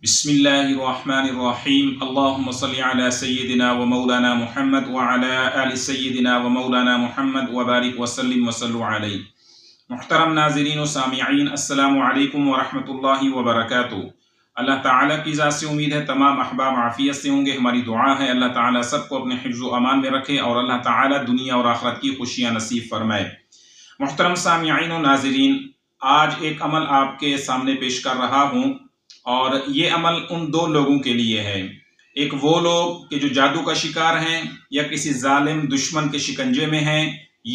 بسم الله الرحمن الرحيم اللهم صل على سيدنا ومولانا محمد وعلى آل سيدنا ومولانا محمد وبارك وسلم وصلوا عليه۔ محترم ناظرین و سامعین، السلام علیکم ورحمۃ اللہ وبرکاتہ۔ اللہ تعالیٰ کی ذات سے امید ہے تمام احباب عافیت سے ہوں گے۔ ہماری دعا ہے اللہ تعالیٰ سب کو اپنے حفظ و امان میں رکھے اور اللہ تعالیٰ دنیا اور آخرت کی خوشیاں نصیب فرمائے۔ محترم سامعین و ناظرین، آج ایک عمل آپ کے سامنے پیش کر رہا ہوں، اور یہ عمل ان دو لوگوں کے لیے ہے۔ ایک وہ لوگ کہ جو جادو کا شکار ہیں، یا کسی ظالم دشمن کے شکنجے میں ہیں،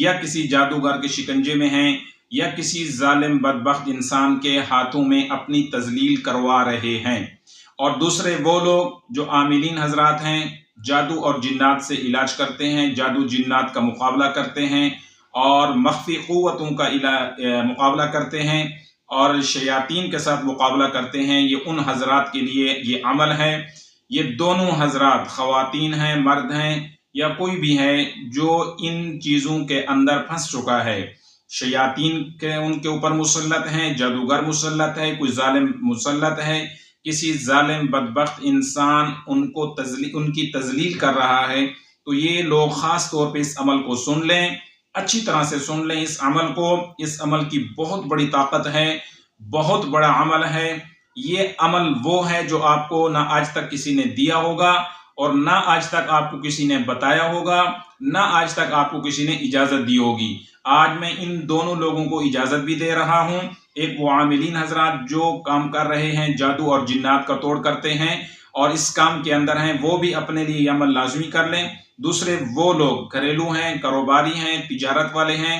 یا کسی جادوگر کے شکنجے میں ہیں، یا کسی ظالم بدبخت انسان کے ہاتھوں میں اپنی تذلیل کروا رہے ہیں۔ اور دوسرے وہ لوگ جو عاملین حضرات ہیں، جادو اور جنات سے علاج کرتے ہیں، جادو جنات کا مقابلہ کرتے ہیں اور مخفی قوتوں کا مقابلہ کرتے ہیں اور شیاطین کے ساتھ مقابلہ کرتے ہیں۔ یہ ان حضرات کے لیے یہ عمل ہے۔ یہ دونوں حضرات، خواتین ہیں، مرد ہیں، یا کوئی بھی ہے جو ان چیزوں کے اندر پھنس چکا ہے، شیاطین کے ان کے اوپر مسلط ہیں، جادوگر مسلط ہے، کوئی ظالم مسلط ہے، کسی ظالم بدبخت انسان ان کی تذلیل کر رہا ہے، تو یہ لوگ خاص طور پہ اس عمل کو سن لیں، اچھی طرح سے سن لیں اس عمل کو۔ اس عمل کی بہت بڑی طاقت ہے، بہت بڑا عمل ہے۔ یہ عمل وہ ہے جو آپ کو نہ آج تک کسی نے دیا ہوگا، اور نہ آج تک آپ کو کسی نے بتایا ہوگا، نہ آج تک آپ کو کسی نے اجازت دی ہوگی۔ آج میں ان دونوں لوگوں کو اجازت بھی دے رہا ہوں۔ ایک وہ عاملین حضرات جو کام کر رہے ہیں، جادو اور جنات کا توڑ کرتے ہیں اور اس کام کے اندر ہیں، وہ بھی اپنے لیے یہ عمل لازمی کر لیں۔ دوسرے وہ لوگ گھریلو ہیں، کاروباری ہیں، تجارت والے ہیں،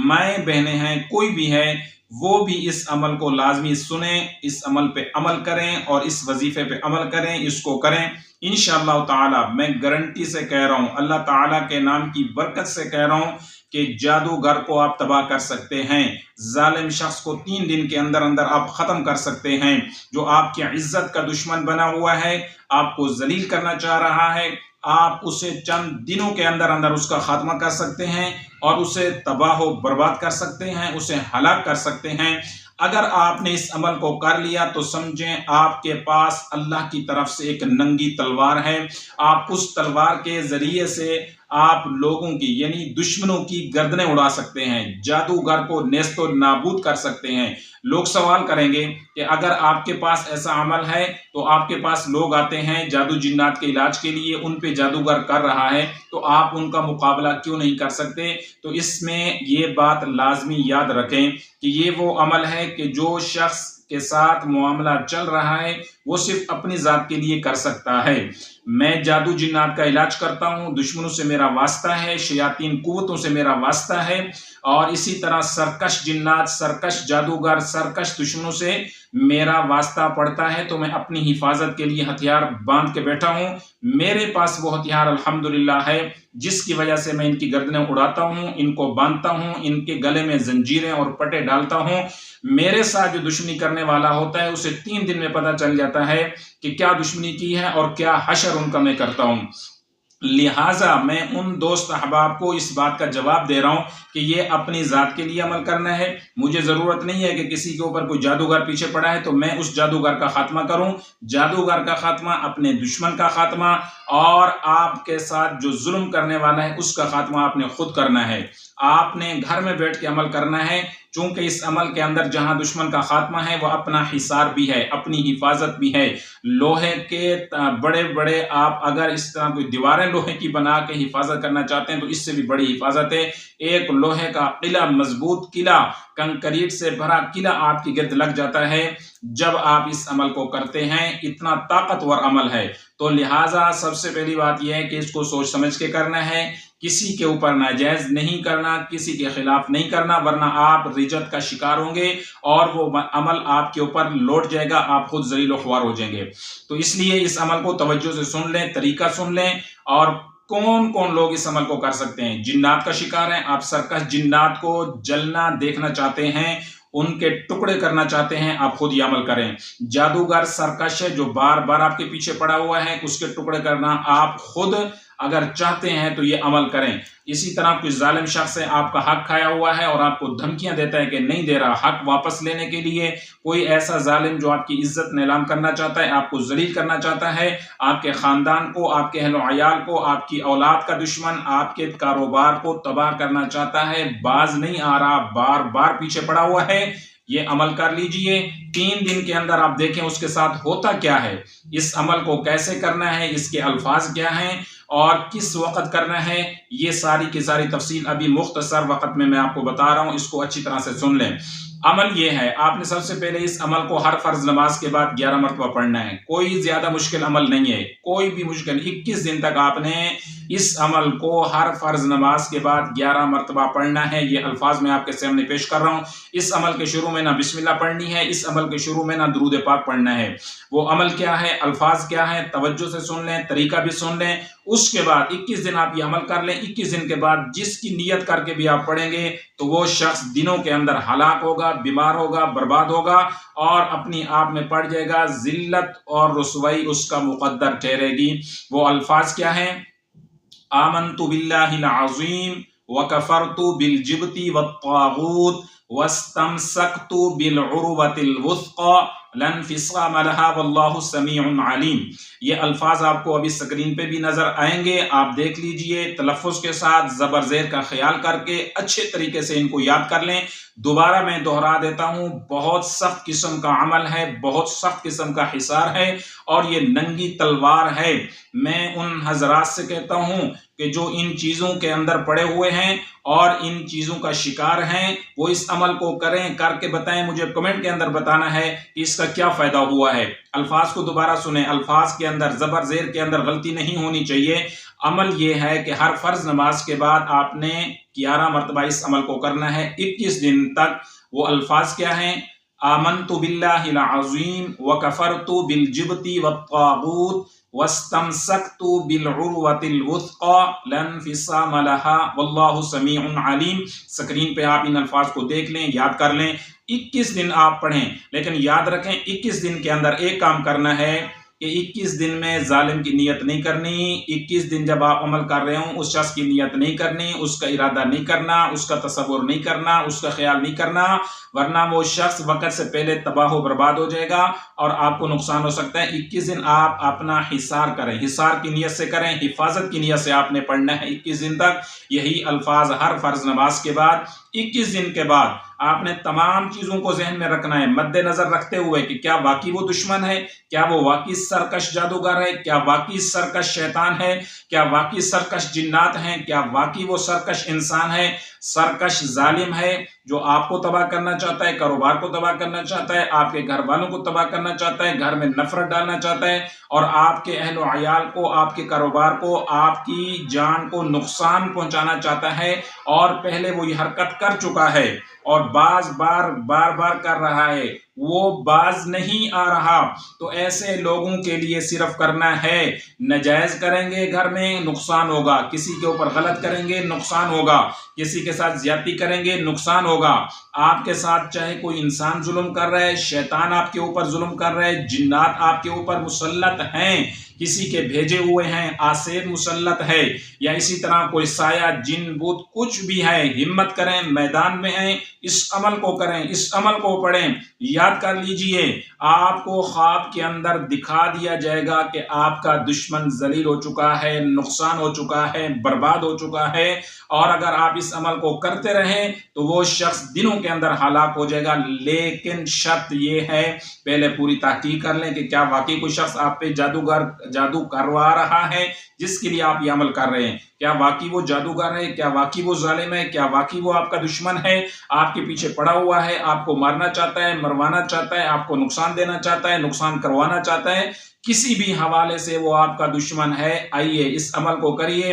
مائیں بہنیں ہیں، کوئی بھی ہے، وہ بھی اس عمل کو لازمی سنیں، اس عمل پہ عمل کریں اور اس وظیفے پہ عمل کریں، اس کو کریں۔ انشاءاللہ تعالی میں گارنٹی سے کہہ رہا ہوں، اللہ تعالیٰ کے نام کی برکت سے کہہ رہا ہوں کہ جادوگر کو آپ تباہ کر سکتے ہیں، ظالم شخص کو 3 دن کے اندر اندر آپ ختم کر سکتے ہیں۔ جو آپ کی عزت کا دشمن بنا ہوا ہے، آپ کو ذلیل کرنا چاہ رہا ہے، آپ اسے چند دنوں کے اندر اندر اس کا خاتمہ کر سکتے ہیں اور اسے تباہ و برباد کر سکتے ہیں، اسے ہلاک کر سکتے ہیں۔ اگر آپ نے اس عمل کو کر لیا تو سمجھیں آپ کے پاس اللہ کی طرف سے ایک ننگی تلوار ہے۔ آپ اس تلوار کے ذریعے سے آپ لوگوں کی یعنی دشمنوں کی گردنیں اڑا سکتے ہیں، جادوگر کو نیست و نابود کر سکتے ہیں۔ لوگ سوال کریں گے کہ اگر آپ کے پاس ایسا عمل ہے تو آپ کے پاس لوگ آتے ہیں جادو جنات کے علاج کے لیے، ان پہ جادوگر کر رہا ہے تو آپ ان کا مقابلہ کیوں نہیں کر سکتے؟ تو اس میں یہ بات لازمی یاد رکھیں کہ یہ وہ عمل ہے کہ جو شخص کے ساتھ معاملہ چل رہا ہے وہ صرف اپنی ذات کے لیے کر سکتا ہے۔ میں جادو جنات کا علاج کرتا ہوں، دشمنوں سے میرا واسطہ ہے، شیاطین قوتوں سے میرا واسطہ ہے، اور اسی طرح سرکش جنات، سرکش جادوگر، سرکش دشمنوں سے میرا واسطہ پڑتا ہے، تو میں اپنی حفاظت کے لیے ہتھیار باندھ کے بیٹھا ہوں۔ میرے پاس وہ ہتھیار الحمدللہ ہے جس کی وجہ سے میں ان کی گردنیں اڑاتا ہوں، ان کو باندھتا ہوں، ان کے گلے میں زنجیریں اور پٹے ڈالتا ہوں۔ میرے ساتھ جو دشمنی کرنے والا ہوتا ہے اسے 3 دن میں پتہ چل جاتا ہے کہ کیا دشمنی کی ہے اور کیا حشر ان کا میں کرتا ہوں۔ لہٰذا میں ان دوست احباب کو اس بات کا جواب دے رہا ہوں کہ یہ اپنی ذات کے لیے عمل کرنا ہے۔ مجھے ضرورت نہیں ہے کہ کسی کے اوپر کوئی جادوگر پیچھے پڑا ہے تو میں اس جادوگر کا خاتمہ کروں۔ جادوگر کا خاتمہ، اپنے دشمن کا خاتمہ، اور آپ کے ساتھ جو ظلم کرنے والا ہے اس کا خاتمہ آپ نے خود کرنا ہے۔ آپ نے گھر میں بیٹھ کے عمل کرنا ہے، چونکہ اس عمل کے اندر جہاں دشمن کا خاتمہ ہے وہ اپنا حصار بھی ہے، اپنی حفاظت بھی ہے۔ لوہے کے بڑے بڑے آپ اگر اس طرح کوئی دیواریں لوہے کی بنا کے حفاظت کرنا چاہتے ہیں تو اس سے بھی بڑی حفاظت ہے۔ ایک لوہے کا قلعہ، مضبوط قلعہ، کنکریٹ سے بھرا قلعہ آپ کی گرد لگ جاتا ہے جب آپ اس عمل کو کرتے ہیں۔ اتنا طاقتور عمل ہے، تو لہٰذا سب سے پہلی بات یہ ہے کہ اس کو سوچ سمجھ کے کرنا ہے، کسی کے اوپر ناجائز نہیں کرنا، کسی کے خلاف نہیں کرنا، ورنہ آپ رجت کا شکار ہوں گے اور وہ عمل آپ کے اوپر لوٹ جائے گا، آپ خود ذلیل و خوار ہو جائیں گے۔ تو اس لیے اس عمل کو توجہ سے سن لیں، طریقہ سن لیں، اور کون کون لوگ اس عمل کو کر سکتے ہیں۔ جنات کا شکار ہیں، آپ سرکش جنات کو جلنا دیکھنا چاہتے ہیں، ان کے ٹکڑے کرنا چاہتے ہیں، آپ خود یہ عمل کریں۔ جادوگر سرکش ہے جو بار بار آپ کے پیچھے پڑا ہوا ہے، اس کے ٹکڑے کرنا آپ خود اگر چاہتے ہیں تو یہ عمل کریں۔ اسی طرح کوئی ظالم شخص ہے، آپ کا حق کھایا ہوا ہے اور آپ کو دھمکیاں دیتا ہے کہ نہیں دے رہا، حق واپس لینے کے لیے کوئی ایسا ظالم جو آپ کی عزت نیلام کرنا چاہتا ہے، آپ کو ذلیل کرنا چاہتا ہے، آپ کے خاندان کو، آپ کے اہل و عیال کو، آپ کی اولاد کا دشمن آپ کے کاروبار کو تباہ کرنا چاہتا ہے، باز نہیں آ رہا، بار بار پیچھے پڑا ہوا ہے، یہ عمل کر لیجئے۔ 3 دن کے اندر آپ دیکھیں اس کے ساتھ ہوتا کیا ہے، اس عمل کو کیسے کرنا ہے، اس کے الفاظ کیا ہیں اور کس وقت کرنا ہے، یہ ساری کی ساری تفصیل ابھی مختصر وقت میں آپ کو بتا رہا ہوں، اس کو اچھی طرح سے سن لیں۔ عمل یہ ہے، آپ نے سب سے پہلے اس عمل کو ہر فرض نماز کے بعد 11 مرتبہ پڑھنا ہے۔ کوئی زیادہ مشکل عمل نہیں ہے، کوئی بھی مشکل، 21 دن تک آپ نے اس عمل کو ہر فرض نماز کے بعد 11 مرتبہ پڑھنا ہے۔ یہ الفاظ میں آپ کے سامنے پیش کر رہا ہوں۔ اس عمل کے شروع میں نہ بسم اللہ پڑھنی ہے، اس عمل کے شروع میں نہ درود پاک پڑھنا ہے۔ وہ عمل کیا ہے، الفاظ کیا ہے، توجہ سے سن لیں، طریقہ بھی سن لیں۔ اس کے بعد 21 دن آپ یہ عمل کر لیں۔ 21 دن کے بعد جس کی نیت کر کے بھی آپ پڑھیں گے تو وہ شخص دنوں کے اندر ہلاک ہوگا، بیمار ہوگا، برباد ہوگا اور اپنی آپ میں پڑ جائے گا، ذلت اور رسوائی اس کا مقدر ٹھہرے گی۔ وہ الفاظ کیا ہیں، آمنت باللہ العظیم وکفرت بالجبت والطاغوت واستمسکت بالعروۃ الوثقی لا انفصام لها واللہ سمیع علیم۔ یہ الفاظ آپ کو ابھی سکرین پہ بھی نظر آئیں گے، آپ دیکھ لیجئے، تلفظ کے ساتھ زبر زیر کا خیال کر کے اچھے طریقے سے ان کو یاد کر لیں۔ دوبارہ میں دہرا دیتا ہوں، بہت سخت قسم کا عمل ہے، بہت سخت قسم کا حصار ہے اور یہ ننگی تلوار ہے۔ میں ان حضرات سے کہتا ہوں کہ جو ان چیزوں کے اندر پڑے ہوئے ہیں اور ان چیزوں کا شکار ہیں، وہ اس عمل کو کریں، کر کے بتائیں، مجھے کمنٹ کے اندر بتانا ہے کہ اس کا کیا فائدہ ہوا ہے۔ الفاظ کو دوبارہ سنیں، الفاظ کے اندر زبر زیر کے اندر غلطی نہیں ہونی چاہیے۔ عمل یہ ہے کہ ہر فرض نماز کے بعد آپ نے 11 مرتبہ اس عمل کو کرنا ہے 21 دن تک۔ وہ الفاظ کیا ہیں، آمنت باللہ العظیم وکفرت بالجبت والطاغوت واستمسکت بالعروۃ الوثقی لا انفصام لها واللہ سمیع علیم۔ سکرین پہ آپ ان الفاظ کو دیکھ لیں، یاد کر لیں۔ 21 دن آپ پڑھیں، لیکن یاد رکھیں 21 دن کے اندر ایک کام کرنا ہے کہ 21 دن میں ظالم کی نیت نہیں کرنی۔ 21 دن جب آپ عمل کر رہے ہوں اس شخص کی نیت نہیں کرنی، اس کا ارادہ نہیں کرنا، اس کا تصور نہیں کرنا، اس کا خیال نہیں کرنا، ورنہ وہ شخص وقت سے پہلے تباہ و برباد ہو جائے گا اور آپ کو نقصان ہو سکتا ہے۔ 21 دن آپ اپنا حصار کریں، حصار کی نیت سے کریں، حفاظت کی نیت سے آپ نے پڑھنا ہے 21 دن تک یہی الفاظ ہر فرض نماز کے بعد۔ 21 دن کے بعد آپ نے تمام چیزوں کو ذہن میں رکھنا ہے، مد نظر رکھتے ہوئے کہ کیا واقعی وہ دشمن ہے، کیا وہ واقعی سرکش جادوگر ہے، کیا واقعی سرکش شیطان ہے، کیا واقعی سرکش جنات ہیں، کیا واقعی وہ سرکش انسان ہے، سرکش ظالم ہے جو آپ کو تباہ کرنا چاہتا ہے، کاروبار کو تباہ کرنا چاہتا ہے، آپ کے گھر والوں کو تباہ کرنا چاہتا ہے، گھر میں نفرت ڈالنا چاہتا ہے اور آپ کے اہل و عیال کو، آپ کے کاروبار کو، آپ کی جان کو نقصان پہنچانا چاہتا ہے اور پہلے وہ یہ حرکت کر چکا ہے اور بار بار کر رہا ہے، وہ باز نہیں آ رہا۔ تو ایسے لوگوں کے لیے صرف کرنا ہے، ناجائز کریں گے گھر میں نقصان ہوگا، کسی کے اوپر غلط کریں گے نقصان ہوگا، کسی کے ساتھ زیادتی کریں گے نقصان ہوگا۔ آپ کے ساتھ چاہے کوئی انسان ظلم کر رہا ہے، شیطان آپ کے اوپر ظلم کر رہا ہے، جنات آپ کے اوپر مسلط ہیں، کسی کے بھیجے ہوئے ہیں، آسیر مسلط ہے، یا اسی طرح کوئی سایہ جن بوت کچھ بھی ہے، ہمت کریں، میدان میں ہیں، اس عمل کو کریں، اس عمل کو پڑھیں۔ یاد کر لیجئے، آپ کو خواب کے اندر دکھا دیا جائے گا کہ آپ کا دشمن ذلیل ہو چکا ہے، نقصان ہو چکا ہے، برباد ہو چکا ہے، اور اگر آپ اس عمل کو کرتے رہیں تو وہ شخص دنوں کے اندر ہلاک ہو جائے گا۔ لیکن شرط یہ ہے، پہلے پوری تحقیق کر لیں کہ کیا واقعی کوئی شخص آپ پہ جادو کروا رہا ہے جس کے لیے آپ یہ عمل کر رہے ہیں، کیا واقعی وہ جادوگر ہے، کیا واقعی وہ ظالم ہے، کیا واقعی وہ آپ کا دشمن ہے، آپ کے پیچھے پڑا ہوا ہے، آپ کو مارنا چاہتا ہے، مروانا چاہتا ہے، آپ کو نقصان دینا چاہتا ہے، نقصان کروانا چاہتا ہے، کسی بھی حوالے سے وہ آپ کا دشمن ہے۔ آئیے اس عمل کو کریے،